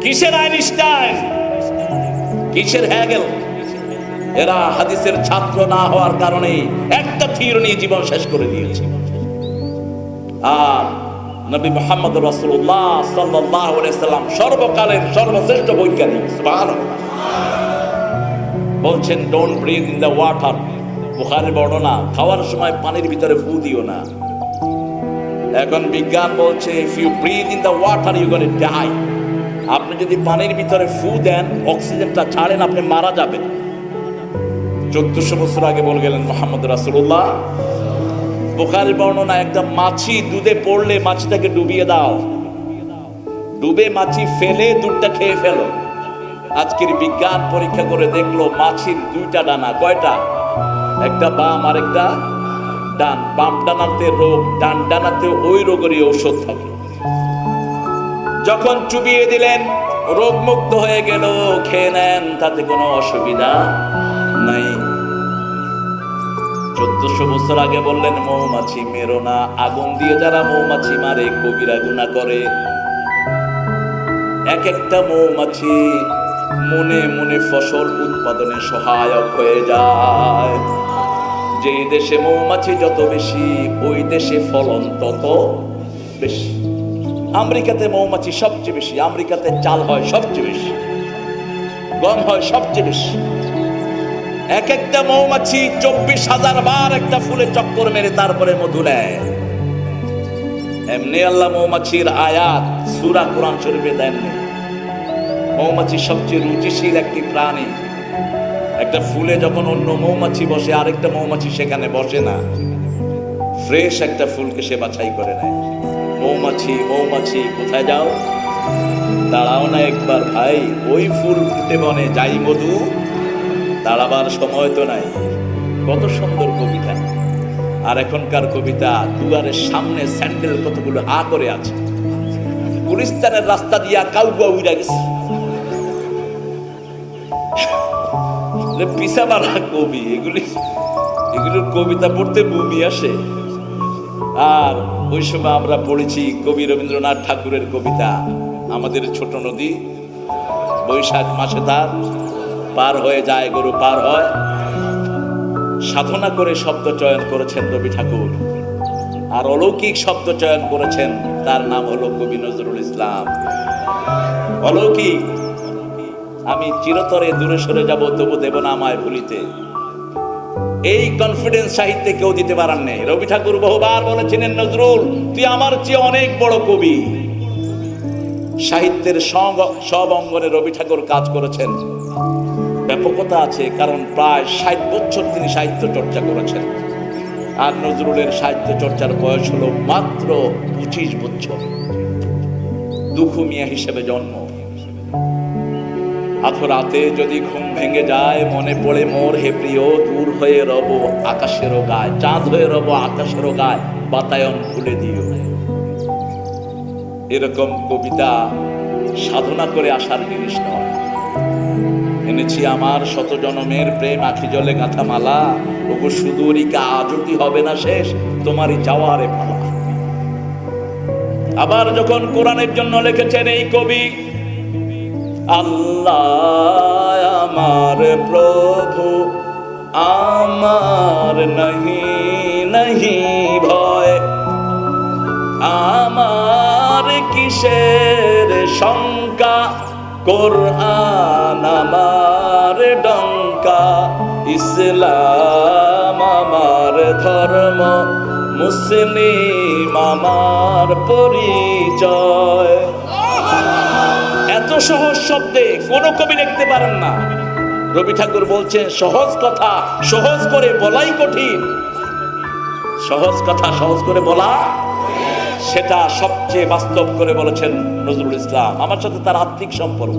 কিসের আইনস্টাইন, কিসের হ্যাগেল? এরা হাদিসের ছাত্র না হওয়ার কারণে একটা থিওরি নিয়ে জীবন শেষ করে দিয়েছে। আর নবী মুহাম্মদ রাসূলুল্লাহ সাল্লাল্লাহু আলাইহি সাল্লাম সর্বকালের সর্বশ্রেষ্ঠ বৈজ্ঞানিক, সুবহানাল্লাহ, বলছেন don't breathe in the water. বুখারীর বর্ণনা, খাওয়ার সময় পানির ভিতরে ফু দিও না। এখন বিজ্ঞান বলছে if you breathe in the water you gonna die. আপনি যদি পানির ভিতরে ফু দেন, অক্সিজেনটা ছাড়েন, আপনি মারা যাবেন। 1400 বছর আগে বলে গেলেন মুহাম্মদ রাসূলুল্লাহ। বুখারীর বর্ণনা, একটা মাছি দুধে পড়লে মাছিটাকে ডুবিয়ে দাও, ডুবে মাছি ফেলে দুধটা খেয়ে ফেলো। আজকের বিজ্ঞান পরীক্ষা করে দেখলো মাছির দুইটা ডানা। কয়টা? একটা বাম আর একটা ডান। বাম ডানাতে রোগ, ডান ডানাতে ওই রোগেরই ঔষধ থাকে। যখন চুবিয়ে দিলেন রোগ মুক্ত হয়ে গেল, খেয়ে নেন, তাতে কোনো অসুবিধা নাই। 1400 বছর আগে বললেন মৌমাছি মেরো না, আগুন দিয়ে যারা মৌমাছি মারে কবিরা গুনাহ করে। এক একটা মৌমাছি মনে মনে ফসল উৎপাদনে সহায়ক হয়ে যায়। যে দেশে মৌমাছি যত বেশি, ওই দেশে ফলন তত বেশি। আমেরিকাতে মৌমাছি সবচেয়ে বেশি, আমেরিকাতে চাল হয় সবচেয়ে বেশি, গম হয় সবচেয়ে বেশি। এক একটা মৌমাছি 24,000 বার একটা ফুলে চক্কর মেরে তারপরে মধু নেয়। এমনি আল্লাহ মৌমাছির আয়াত সূরা কোরআন শরীফে দেননি। মৌমাছি সবচেয়ে রুচিশীল একটি প্রাণী। একটা ফুলে যখন অন্য মৌমাছি বসে, আরেকটা মৌমাছি সেখানে বসে না, ফ্রেশ একটা ফুলকে সে বাছাই করে নেয়। মৌমাছি মৌমাছি কোথায় যাও, দাঁড়াও না একবার ভাই, ওই ফুল ফুটে বনে যাই মধু, দাঁড়াবার সময় তো নাই। কত সুন্দর কবিতা। আর এখনকার কবিতা, দুয়ারের সামনে স্যান্ডেল কতগুলো হা করে আছে, গুলিস্তানের রাস্তা দিয়া কাউয়া উইরা গেছে। পিছা মারা কবি, এগুলোর কবিতা পড়তে বমি আসে। আর ওই সময় আমরা পড়েছি কবি রবীন্দ্রনাথ ঠাকুরের কবিতা, আমাদের ছোট নদী বৈশাখ মাসে তার পার হয়ে যায়, গরু পার হয়। সাধনা করে শব্দ চয়ন করেছেন রবি ঠাকুর, আর অলৌকিক শব্দ চয়ন করেছেন, তার নাম হলো কবি নজরুল ইসলাম। অলৌকিক। আমি চিরতরে দূরে সরে যাব, তবু দেব না আমায় ভুলিতে। এই কনফিডেন্স সাহিত্যে কেউ দিতে পারেন নাই। রবি ঠাকুর বহুবার বলেছিলেন, নজরুল তুই আমার চেয়ে অনেক বড় কবি। সাহিত্যের সব অঙ্গনে রবি ঠাকুর কাজ করেছেন। ব্যাপকতা আছে, কারণ প্রায় 60 বছর তিনি সাহিত্য চর্চা করেছেন। আর নজরুলের সাহিত্য চর্চার বয়স হলো মাত্র 25 বছর। দুঃখু মিয়া হিসেবে জন্ম। আধো রাতে যদি ঘুম ভেঙে যায়, মনে পড়ে মোর হে প্রিয়, দূর হয়ে রব আকাশেরও গায়, চাঁদ হয়ে রব আকাশেরও গায়, বাতায়ন খুলে দিও। এরকম কবিতা সাধনা করে আসার জিনিস নয়। এনেছি আমার শত জনমের প্রেম, আখি জলে গাঁথা মালা, ওগো সুদূরিকা আজও কি হবে না শেষ, তোমারই যাওয়ারে পালা। আবার যখন কোরআনের জন্য লিখেছেন এই কবি, আল্লাহ আমার প্রভু, আমার নাহি নাহি ভয়, আমার কিসের শঙ্কা, কোরআন আমার ডঙ্কা, ইসলাম আমার ধর্ম, মুসলিম আমার পরিচয়। এত সহজ শব্দে কোন কবি লিখতে পারেন না। রবি ঠাকুর বলছেন, সহজ কথা সহজ করে বলাই কঠিন। সহজ কথা সহজ করে বলা, সেটা সবচেয়ে বাস্তব করে বলেছেন নজরুল ইসলাম। আমার সাথে তার আত্মিক সম্পর্ক,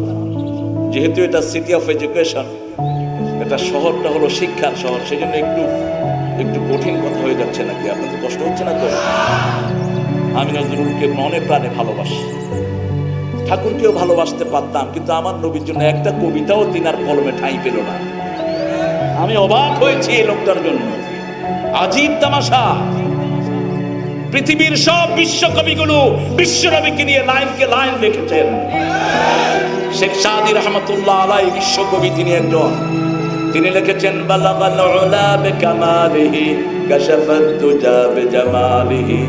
যেহেতু এটা সিটি অফ এডুকেশন, এটা শহরটা হলো শিক্ষার শহর, সেজন্য একটু কঠিন কথা হয়ে যাচ্ছে নাকি? আপনাদের কষ্ট হচ্ছে না তো? আমি নজরুলকে মনে প্রাণে ভালোবাসি, ঠাকুরকেও ভালোবাসতে পারতাম, কিন্তু আমার নবীর জন্য একটা কবিতাও তিনার কলমে ঠাঁই পেল না। আমি অবাক হয়েছি এই লোকটার জন্য। আজীব তামাশা। পৃথিবীর সব বিশ্বকবিগুলো বিশ্বনবীকে নিয়ে লাইনকে লাইন লিখেছেন। শেখ সাদি রহমতুল্লাহ আলাইহি বিশ্বকবি তিনি একজন, তিনি লিখেছেন বালাগাল উলা বিকামালিহি কাশাফাত তুজা বিজামালিহি।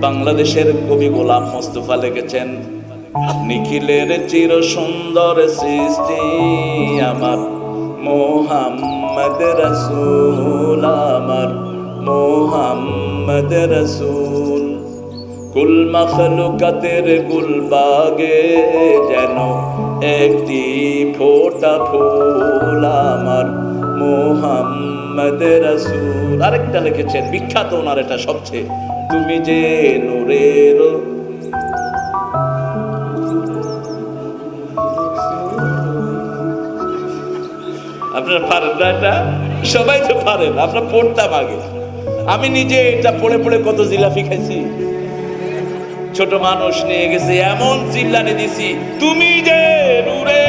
বাংলাদেশের কবি গোলাম মোস্তফা লিখেছেন নিখিলের চির সুন্দর সৃষ্টি আমার মুহাম্মদ রাসূল, আমার মুহাম্মদ রাসূল। কুল মখলুকাতের গুলবাগে যেন একটি ফোঁটা ফুল আমার মুহাম্মদ রাসূল। আরেকটা লিখেছেন বিখ্যাত ওনার এটা সবচেয়ে, তুমি যে নূরের আপনারা পারেন না, এটা সবাই তো পারেন, আপনারা পড়তাম আগে। আমি নিজে এটা পড়ে পড়ে কত জিলাপি খাইছি, ছোট মানুষ নিয়ে গেছে এমন চিল্লানি দিছি তুমি যে নূরে।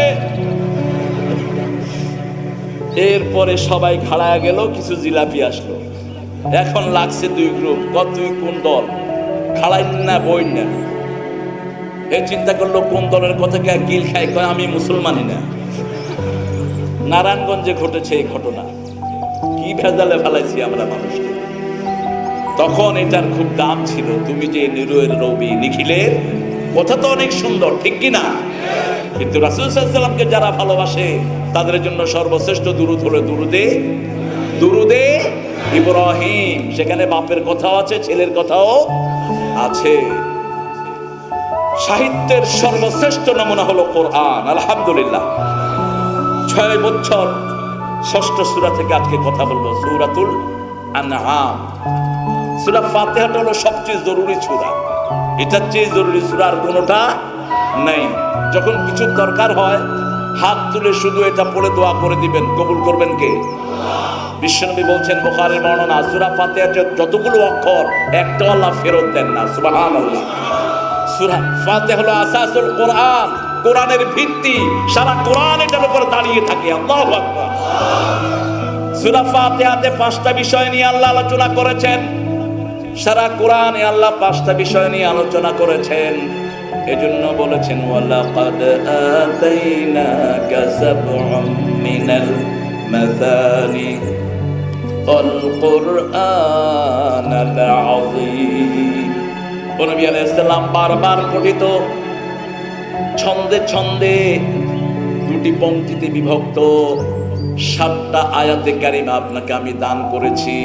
এরপরে সবাই খাড়া গেল, কিছু জিলাপি আসলো, এখন লাগছে দুই গ্রুপ, তুই কোন দল, খাড়াই না বই না। এ চিন্তা করলো কোন দলের কথা কে গিল খাই, কয় আমি মুসলমানই না। নারায়ণগঞ্জে ঘটেছে এই ঘটনা, কি ভেজালে ফেলাইছি আমরা মানুষকে। তখন এটার খুব দাম ছিল, তুমি যে নিরুয়ের রবি, নিখিলের কথা তো অনেক সুন্দর, ঠিক কিনা? কিন্তু রাসূল সাল্লাল্লাহু আলাইহি ওয়াসাল্লামকে যারা ভালোবাসে তাদের জন্য সর্বশ্রেষ্ঠ দুরূদ হলো দুরুদে ইব্রাহিম। সেখানে বাপের কথাও আছে, ছেলের কথাও আছে। সাহিত্যের সর্বশ্রেষ্ঠ নমুনা হলো কোরআন। আলহামদুলিল্লাহ 6 বছর 6ষ্ঠ সূরা থেকে আজকে কথা বলবো, সূরাতুল আনআম। সূরা ফাতিহাটা হলো সবচেয়ে জরুরি সূরা, এটার চেয়ে জরুরি সূরা আর কোনোটা নেই। যখন কিছু দরকার হয় হাত তুলে শুধু এটা পড়ে দোয়া করে দিবেন, কবুল করবেন কে? বিশ্বনবী বলছেন বুখারীর বর্ণনা, সূরা ফাতিহার যতগুলো অক্ষর একটা আল্লাহ ফেরত দেন না। সুবহানাল্লাহ। সূরা ফাতিহা হলো আসাসুল কোরআন, কোরআনের ভিত্তি, সারা কোরআন এটার উপর দাঁড়িয়ে থাকে। আল্লাহু আকবার। সূরা ফাতিহাতে 5টা বিষয় নিয়ে আল্লাহ আলোচনা করেছেন, সারা কোরআনে আল্লাহ 5টা বিষয় নিয়ে আলোচনা করেছেন। এজন্য বলেছেন ওয়ালাকাদ আতাইনাকা সাব'আম মিনাল মাসানি ওয়াল কুরআনাল আযীম। নবী আলাইহিস সালাম বারবার পঠিত ছন্দে ছন্দে 2টি পংক্তিতে বিভক্ত 7টা আয়াতে কারিমা আপনাকে আমি দান করেছি।